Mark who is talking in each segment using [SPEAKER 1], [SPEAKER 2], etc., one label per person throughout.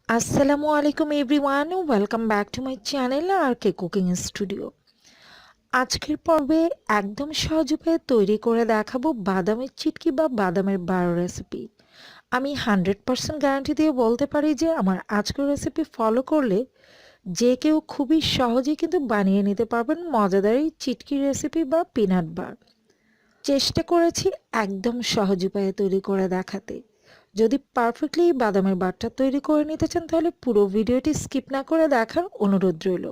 [SPEAKER 1] আসসালামু আলাইকুম everyone, welcome back to my channel R K cooking studio. আজকের পর্বে একদম সহজ উপায়ে তৈরি করে দেখাবো বাদামের চিটকি বা বাদামের বারো রেসিপি। আমি 100% গ্যারান্টি দিয়ে বলতে পারি যে আমার আজকের রেসিপি ফলো করলে যে কেউ খুবই সহজেই কিন্তু বানিয়ে নিতে পারবেন মজাদার এই চিটকি রেসিপি বা পিনাট বার। চেষ্টা করেছি একদম সহজ উপায়ে তৈরি করে দেখাতে। যদি পারফেক্টলি বাদামের বারটা তৈরি করে নিতে চান তাহলে পুরো ভিডিওটি স্কিপ না করে দেখার অনুরোধ রইল।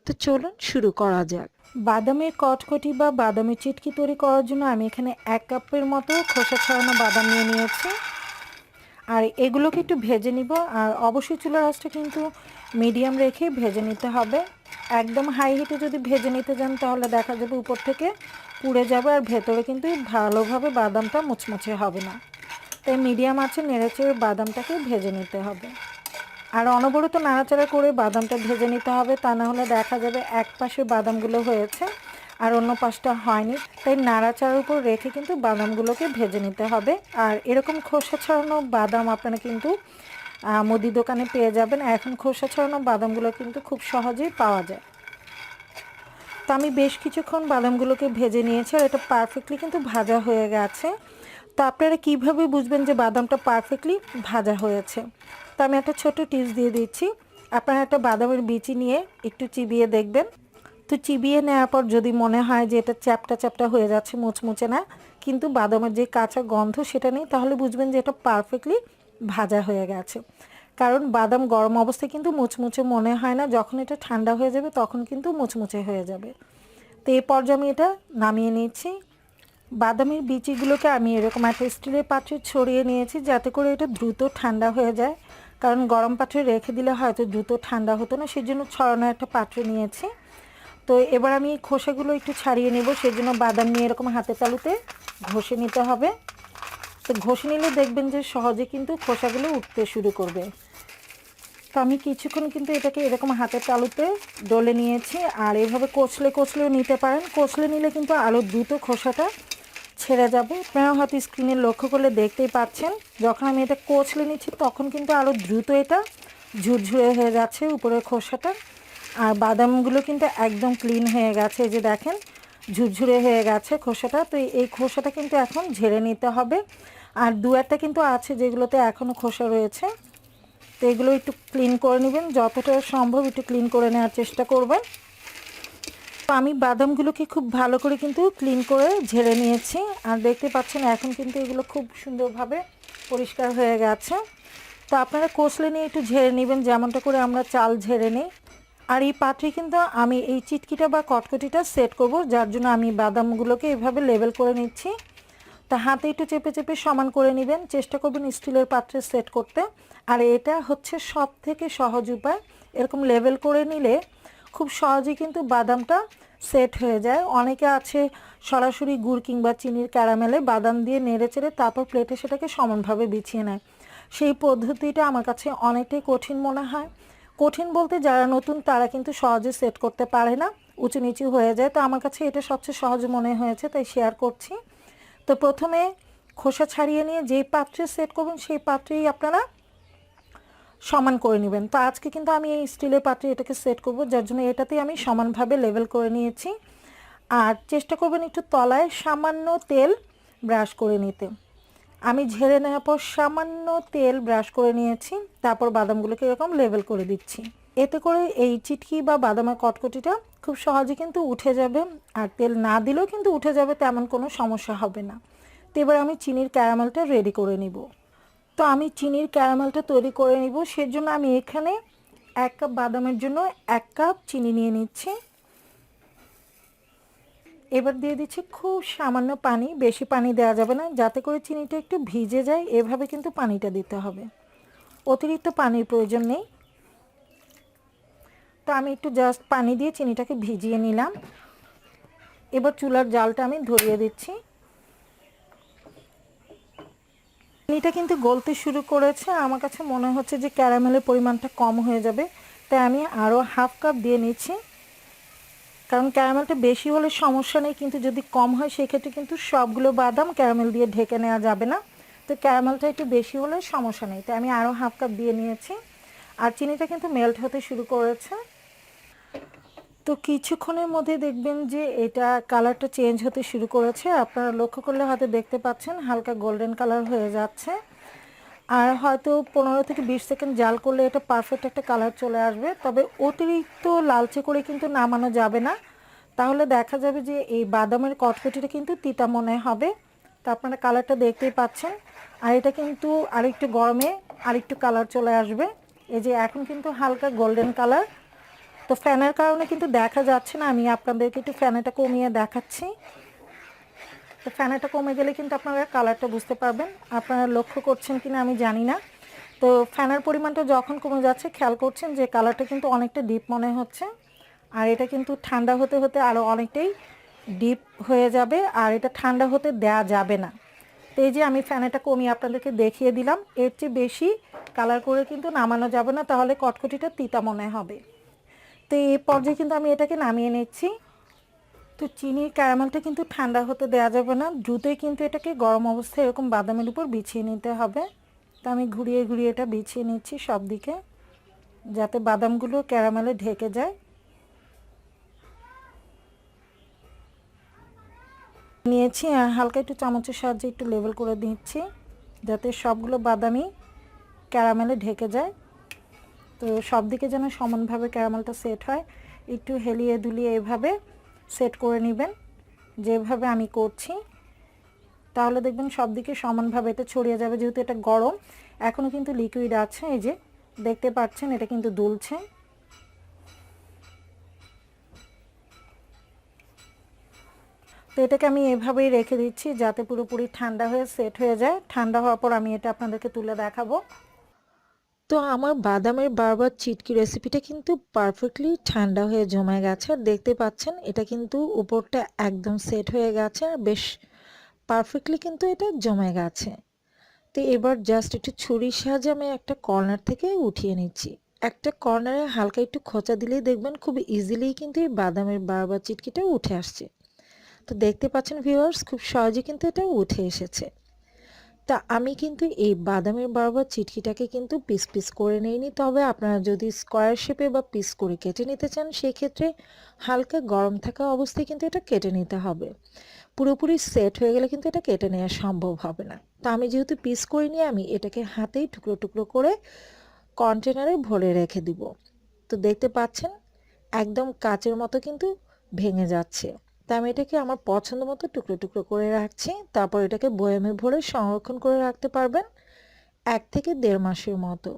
[SPEAKER 1] তো চলুন শুরু করা যাক। বাদামের কটকটি বা বাদামের চিটকি তৈরি করার জন্য আমি এখানে 1 কাপের মতো খোসা ছাড়ানো বাদাম নিয়ে নিয়েছি। আর এগুলোকে একটু ভেজে নিব, আর অবশ্যই চুলার আঁচটা কিন্তু মিডিয়াম রেখে ভেজে নিতে হবে। একদম হাই হিটে যদি ভেজে নিতে যান তাহলে দেখা যাবে উপর থেকে পুড়ে যাবে, আর ভেতরে কিন্তু ভালোভাবে বাদামটা মুচমুচে হবে না। তাই মিডিয়াম আঁচে নেড়েচেড়ে বাদামটাকে ভেজে নিতে হবে। আর অনবরত নাড়াচাড়া করে বাদামটা ভেজে নিতে হবে, তা না হলে দেখা যাবে এক পাশে বাদামগুলো হয়েছে আর অন্য পাশটা হয়নি। তাই নাড়াচাড়ার উপর রেখে কিন্তু বাদামগুলোকে ভেজে নিতে হবে। আর এরকম খোসা ছাড়ানো বাদাম আপনারা কিন্তু মুদি দোকানে পেয়ে যাবেন। এখন খোসা ছাড়ানো বাদামগুলো কিন্তু খুব সহজেই পাওয়া যায়। তো আমি বেশ কিছুক্ষণ বাদামগুলোকে ভেজে নিয়েছি, আর এটা পারফেক্টলি কিন্তু ভাজা হয়ে গেছে। তো আপনারা কীভাবে বুঝবেন যে বাদামটা পারফেক্টলি ভাজা হয়েছে? তো আমি একটা ছোট টিপস দিয়ে দিচ্ছি। আপনারা একটা বাদামের বিচি নিয়ে একটু চিবিয়ে দেখবেন। তো চিবিয়ে নেওয়ার পর যদি মনে হয় যে এটা চ্যাপটা চ্যাপটা হয়ে যাচ্ছে, মুচমুচে না, কিন্তু বাদামের যে কাঁচা গন্ধ সেটা নেই, তাহলে বুঝবেন যে এটা পারফেক্টলি ভাজা হয়ে গেছে। কারণ বাদাম গরম অবস্থায় কিন্তু মুচমুচে মনে হয় না, যখন এটা ঠান্ডা হয়ে যাবে তখন কিন্তু মুচমুচে হয়ে যাবে। তো এই পর্যায়ে আমি এটা নামিয়ে নিচ্ছি। বাদামের বিচিগুলোকে আমি এরকম একটা স্টিলের পাত্রে ছড়িয়ে নিয়েছি, যাতে করে এটা দ্রুত ঠান্ডা হয়ে যায়। কারণ গরম পাত্রে রেখে দিলে হয়তো দ্রুত ঠান্ডা হতো না, সেজন্য ছড়ানো একটা পাত্রে নিয়েছি। তো এবার আমি খোসাগুলো একটু ছাড়িয়ে নেব, সেজন্য বাদাম নিয়ে এরকম হাতে তালুতে ঘষে নিতে হবে। তো ঘষে নিলে দেখবেন যে সহজে কিন্তু খোসাগুলো উঠতে শুরু করবে। তো আমি কিছুক্ষণ কিন্তু এটাকে এরকম হাতের তালুতে ডলে নিয়েছি, আর এভাবে কচলে কচলেও নিতে পারেন। কচলে নিলে কিন্তু আরও দ্রুত খোসাটা ছেড়ে যাবে। আপনারা হয়তো স্ক্রিনে লক্ষ্য করলে দেখতেই পাচ্ছেন, যখন আমি এটা কচলে নিচ্ছি তখন কিন্তু আরও দ্রুত এটা ঝুরঝুরে হয়ে যাচ্ছে উপরের খোসাটা। আর বাদামগুলো কিন্তু একদম ক্লিন হয়ে গেছে, এই যে দেখেন ঝুরঝুরে হয়ে গেছে খোসাটা। তো এই খোসাটা কিন্তু এখন ঝেড়ে নিতে হবে। আর দু একটা কিন্তু আছে যেগুলোতে এখনও খোসা রয়েছে, তো এগুলো একটু ক্লিন করে নেবেন, যতটা সম্ভব একটু ক্লিন করে নেওয়ার চেষ্টা করবেন। তো আমি বাদামগুলোকে খুব ভালো করে কিন্তু ক্লিন করে ঝেড়ে নিয়েছি, আর দেখতে পাচ্ছেন এখন কিন্তু এগুলো খুব সুন্দরভাবে পরিষ্কার হয়ে গেছে। তো আপনারা কষলে নিয়ে একটু ঝেড়ে নেবেন, যেমনটা করে আমরা চাল ঝেড়ে নিই। আর এই পাত্রে কিন্তু আমি এই চিটকিটা বা কটকটিটা সেট করব, যার জন্য আমি বাদামগুলোকে এভাবে লেবেল করে নিচ্ছি। তা হাতে একটু চেপে চেপে সমান করে নেবেন, চেষ্টা করবেন স্টিলের পাত্রে সেট করতে। আর এটা হচ্ছে সব থেকে সহজ উপায়। এরকম লেবেল করে নিলে খুব সহজেই কিন্তু বাদামটা সেট হয়ে যায়। অনেকে আছে সরাসরি গুড় কিংবা চিনির ক্যারামেলে বাদাম দিয়ে নেড়ে চেড়ে তারপর প্লেটে সেটাকে সমানভাবে বিছিয়ে নেয়। সেই পদ্ধতিটা আমার কাছে অনেকটাই কঠিন মনে হয়। কঠিন বলতে যারা নতুন তারা কিন্তু সহজে সেট করতে পারে না, উঁচু নিচু হয়ে যায়। তো আমার কাছে এটা সবচেয়ে সহজ মনে হয়েছে, তাই শেয়ার করছি। তো প্রথমে খোসা ছাড়িয়ে নিয়ে যেই পাত্রে সেট করবেন সেই পাত্রেই আপনারা সমান করে নেবেন। তো আজকে কিন্তু আমি এই স্টিলের পাত্রে এটাকে সেট করব, যার জন্য এটাতেই আমি সমানভাবে লেভেল করে নিয়েছি। আর চেষ্টা করবেন একটু তলায় সামান্য তেল ব্রাশ করে নিতে। আমি ঝেড়ে নেওয়ার পর সামান্য তেল ব্রাশ করে নিয়েছি, তারপর বাদামগুলোকে এরকম লেভেল করে দিচ্ছি। এতে করে এই চিটকি বা বাদামের কটকটিটা খুব সহজে কিন্তু উঠে যাবে, আর তেল না দিলেও কিন্তু উঠে যাবে, তেমন কোনো সমস্যা হবে না। তো এবার আমি চিনির ক্যারামেলটা রেডি করে নিব। তো আমি চিনির ক্যারামেলটা তৈরি করে নিব, সেজন্য আমি এখানে 1 কাপ বাদামের জন্য 1 কাপ চিনি নিয়ে নিচ্ছি। এবার দিয়ে দিচ্ছি খুব সামান্য পানি, বেশি পানি দেওয়া যাবে না, যাতে করে চিনিটা একটু ভিজে যায়, এভাবে কিন্তু পানিটা দিতে হবে, অতিরিক্ত পানির প্রয়োজন নেই। তো আমি একটু জাস্ট পানি দিয়ে চিনিটাকে ভিজিয়ে নিলাম। এবার চুলার জালটা আমি ধরিয়ে দিচ্ছি। চিনিটা কিন্তু গলতে শুরু করেছে, আমার কাছে মনে হচ্ছে যে ক্যারামেলের পরিমাণটা কম হয়ে যাবে, তাই আমি আরও হাফ কাপ দিয়ে নিচ্ছি। কারণ ক্যারামেলটা বেশি হলে সমস্যা নেই, কিন্তু যদি কম হয় সেক্ষেত্রে কিন্তু সবগুলো বাদাম ক্যারামেল দিয়ে ঢেকে নেওয়া যাবে না। তো ক্যারামেলটা একটু বেশি হলে সমস্যা নেই, তাই আমি আরও হাফ কাপ দিয়ে নিয়েছি। আর চিনিটা কিন্তু মেল্ট হতে শুরু করেছে। তো কিছুক্ষণের মধ্যে দেখবেন যে এটা কালারটা চেঞ্জ হতে শুরু করেছে। আপনারা লক্ষ্য করলে হয়তো দেখতে পাচ্ছেন হালকা গোল্ডেন কালার হয়ে যাচ্ছে। আর হয়তো 15 থেকে 20 সেকেন্ড জাল করলে এটা পারফেক্ট একটা কালার চলে আসবে। তবে অতিরিক্ত লালচে করে কিন্তু নামানো যাবে না, তাহলে দেখা যাবে যে এই বাদামের কটকটিটা কিন্তু তিতা মনে হবে। তো আপনারা কালারটা দেখতেই পাচ্ছেন। আর এটা কিন্তু আরেকটু গরমে আরেকটু কালার চলে আসবে। এই যে এখন কিন্তু হালকা গোল্ডেন কালার। তো ফ্যানের কারণে কিন্তু দেখা যাচ্ছে না, আমি আপনাদেরকে একটু ফ্যানটা কমিয়ে দেখাচ্ছি। তো ফ্যানটা কমে গেলে কিন্তু আপনারা কালারটা বুঝতে পারবেন। আপনারা লক্ষ্য করছেন কিনা আমি জানি না। তো ফ্যানের পরিমাণটা যখন কমে যাচ্ছে খেয়াল করছেন যে কালারটা কিন্তু অনেকটা ডিপ মনে হচ্ছে। আর এটা কিন্তু ঠান্ডা হতে হতে আরও অনেকটাই ডিপ হয়ে যাবে, আর এটা ঠান্ডা হতে দেয়া যাবে না। তো এই যে আমি ফ্যানটা কমিয়ে আপনাদেরকে দেখিয়ে দিলাম। এর চেয়ে বেশি কালার করে কিন্তু নামানো যাবে না, তাহলে কটকটিটা তিতা মনে হবে। তো এই পর্যায়ে কিন্তু আমি এটাকে নামিয়ে নিচ্ছি। তো চিনির ক্যারামেলটা কিন্তু ঠান্ডা হতে দেওয়া যাবে না, দ্রুতই কিন্তু এটাকে গরম অবস্থায় এরকম বাদামের উপর বিছিয়ে নিতে হবে। তো আমি ঘুরিয়ে ঘুরিয়ে এটা বিছিয়ে নিচ্ছি সব দিকে, যাতে বাদামগুলো ক্যারামেলে ঢেকে যায়। নিয়েছি আর হালকা একটু চামচের সাহায্যে একটু লেবেল করে দিচ্ছি, যাতে সবগুলো বাদামই ক্যারামেলে ঢেকে যায়। তো সব দিকে যেন সমানভাবে ক্যারামেলটা সেট হয়। একটু হেলিয়ে দুলিয়ে এভাবে সেট করে নেবেন, যেভাবে আমি করছি। তাহলে দেখবেন সব দিকে সমানভাবে এটা ছড়িয়ে যাবে। যেহেতু এটা গরম, এখনও কিন্তু লিকুইড আছে, এই যে দেখতে পাচ্ছেন এটা কিন্তু দুলছে। তো এটাকে আমি এভাবেই রেখে দিচ্ছি যাতে পুরোপুরি ঠান্ডা হয়ে সেট হয়ে যায়। ঠান্ডা হওয়ার পর আমি এটা আপনাদেরকে তুলে দেখাবো। তো আমার বাদামের বারবার চিটকি রেসিপিটা কিন্তু পারফেক্টলি ঠান্ডা হয়ে জমে গেছে। আর দেখতে পাচ্ছেন এটা কিন্তু উপরটা একদম সেট হয়ে গেছে, আর বেশ পারফেক্টলি কিন্তু এটা জমে গেছে। তো এবার জাস্ট একটু ছুরির সাহায্যে আমি একটা কর্নার থেকে উঠিয়ে নিচ্ছি। একটা কর্নারে হালকা একটু খোঁচা দিলেই দেখবেন খুব ইজিলি কিন্তু এই বাদামের বারবার চিটকিটা উঠে আসছে। তো দেখতে পাচ্ছেন ভিউয়ার্স, খুব সহজে কিন্তু এটা উঠে এসেছে। তা আমি কিন্তু এই বাদামের বারবার চিটকিটাকে কিন্তু পিস পিস করে নিইনি, তবে আপনারা যদি স্কোয়ার শেপে বা পিস করে কেটে নিতে চান সেক্ষেত্রে হালকা গরম থাকা অবস্থায় কিন্তু এটা কেটে নিতে হবে। পুরোপুরি সেট হয়ে গেলে কিন্তু এটা কেটে নেওয়া সম্ভব হবে না। তো আমি যেহেতু পিস করিনি, আমি এটাকে হাতেই টুকরো টুকরো করে কন্টেনারে ভরে রেখে দিব। তো দেখতে পাচ্ছেন একদম কাচের মতো কিন্তু ভেঙে যাচ্ছে। তা আমি এটাকে আমার পছন্দ মতো টুকরো টুকরো করে রাখছি। তারপর এটাকে বয়ামে ভরে সংরক্ষণ করে রাখতে পারবেন 1 থেকে 1.5 মাসের মতো।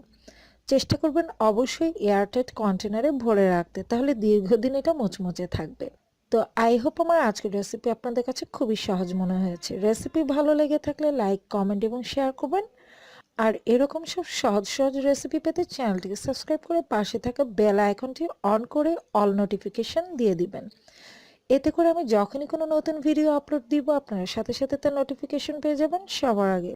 [SPEAKER 1] চেষ্টা করবেন অবশ্যই এয়ারটাইট কন্টেনারে ভরে রাখতে, তাহলে দীর্ঘদিন এটা মুচমুচে থাকবে। তো আই হোপ আমার আজকের রেসিপি আপনাদের কাছে খুবই সহজ মনে হয়েছে। রেসিপি ভালো লেগে থাকলে লাইক, কমেন্ট এবং শেয়ার করবেন। আর এরকম সব সহজ সহজ রেসিপি পেতে চ্যানেলটিকে সাবস্ক্রাইব করে পাশে থাকা বেল আইকনটি অন করে অল নোটিফিকেশন দিয়ে দিবেন। এতে করে আমি যখনই কোনো নতুন ভিডিও আপলোড দিব আপনারা সাথে সাথে তার নোটিফিকেশন পেয়ে যাবেন সবার আগে।